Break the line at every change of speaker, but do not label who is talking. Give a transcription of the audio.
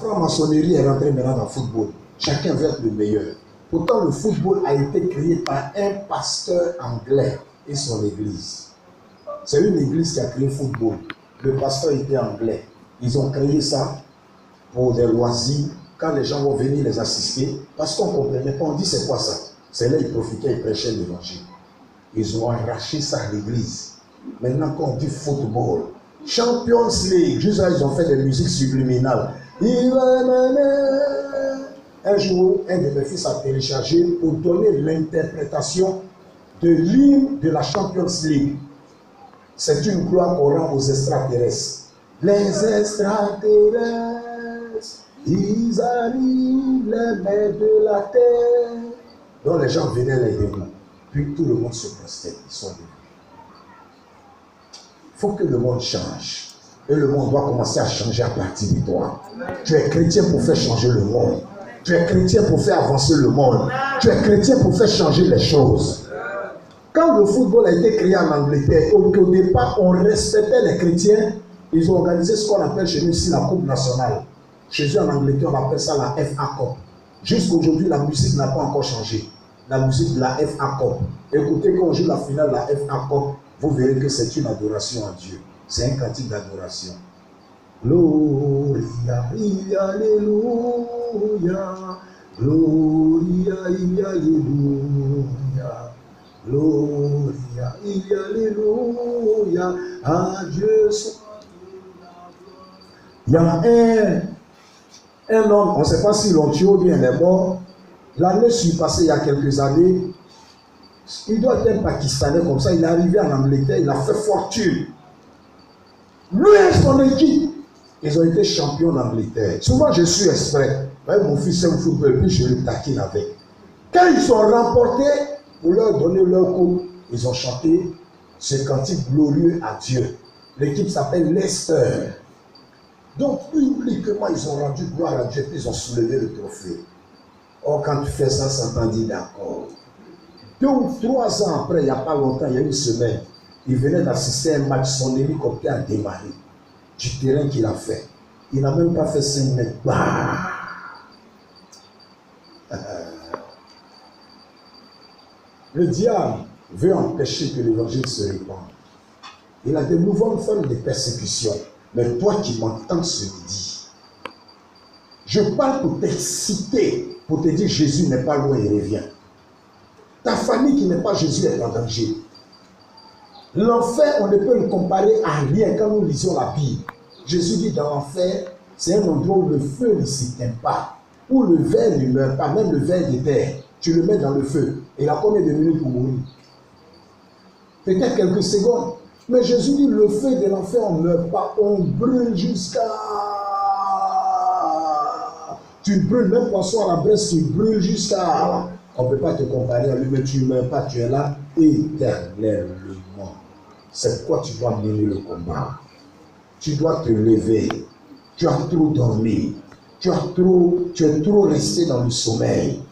franc-maçonnerie est rentrée maintenant dans le football. Chacun veut être le meilleur. Pourtant, le football a été créé par un pasteur anglais et son église. C'est une église qui a créé le football. Le pasteur était anglais. Ils ont créé ça pour des loisirs, quand les gens vont venir les assister, parce qu'on ne comprenait pas, on dit c'est quoi ça? C'est là ils profitaient, ils prêchaient l'évangile. Ils ont arraché ça à l'église. Maintenant, quand on dit football, Champions League, juste là, ils ont fait des musiques subliminales. Un jour, un de mes fils a téléchargé pour donner l'interprétation de l'hymne de la Champions League. C'est une gloire qu'on rend aux extraterrestres. Les extraterrestres, ils arrivent, les maîtres de la terre. Donc les gens venaient les démons. Puis tout le monde se prosterne, ils sont venus. Il faut que le monde change. Et le monde doit commencer à changer à partir de toi. Tu es chrétien pour faire changer le monde. Tu es chrétien pour faire avancer le monde. Tu es chrétien pour faire changer les choses. Quand le football a été créé en Angleterre, au départ, on respectait les chrétiens. Ils ont organisé ce qu'on appelle chez nous ici la Coupe nationale. Chez eux en Angleterre, on appelle ça la FA Cup. Jusqu'aujourd'hui, la musique n'a pas encore changé. La musique de la FA Cup. Écoutez, quand on joue la finale de la FA Cup, vous verrez que c'est une adoration à Dieu. C'est un cantique d'adoration. Gloria, alléluia. Gloria, alléluia. Gloria, alléluia. À Dieu soit. Il y a un homme, on ne sait pas si l'on tue ou bien il est mort. L'année passée, il y a quelques années, il doit être un Pakistanais comme ça. Il est arrivé en Angleterre, il a fait fortune. Lui et son équipe, ils ont été champions d'Angleterre. Souvent, je suis exprès. Mon fils aime le football, puis je le taquine avec. Quand ils sont remportés, pour leur donner leur coupe, ils ont chanté ce cantique glorieux à Dieu. L'équipe s'appelle Leicester. Donc, publiquement, ils ont rendu gloire à Dieu, puis ils ont soulevé le trophée. Or, quand tu fais ça, ça t'en dit d'accord. 2 ou 3 ans après, il n'y a pas longtemps, il y a une semaine, il venait d'assister à un match, son hélicoptère a démarré du terrain qu'il a fait. Il n'a même pas fait 5 mètres. Bah! Le diable veut empêcher que l'évangile se répande. Il a de nouvelles formes de persécution. Mais toi qui m'entends ce midi, je parle pour t'exciter, pour te dire Jésus n'est pas loin, il revient. Ta famille qui n'est pas Jésus est en danger. L'enfer, on ne peut le comparer à rien quand nous lisons la Bible. Jésus dit dans l'enfer, c'est un endroit où le feu ne s'éteint pas, où le ver ne meurt pas, même le ver de terre. Tu le mets dans le feu. Il a combien de minutes pour mourir? Peut-être quelques secondes. Mais Jésus dit, le feu de l'enfer, on ne meurt pas, on brûle jusqu'à... Tu brûles, même poisson à la braise, tu brûles jusqu'à... On ne peut pas te comparer à lui, mais tu ne meurs pas, tu es là éternellement. C'est pourquoi tu dois mener le combat. Tu dois te lever. Tu as trop dormi. Tu es trop resté dans le sommeil.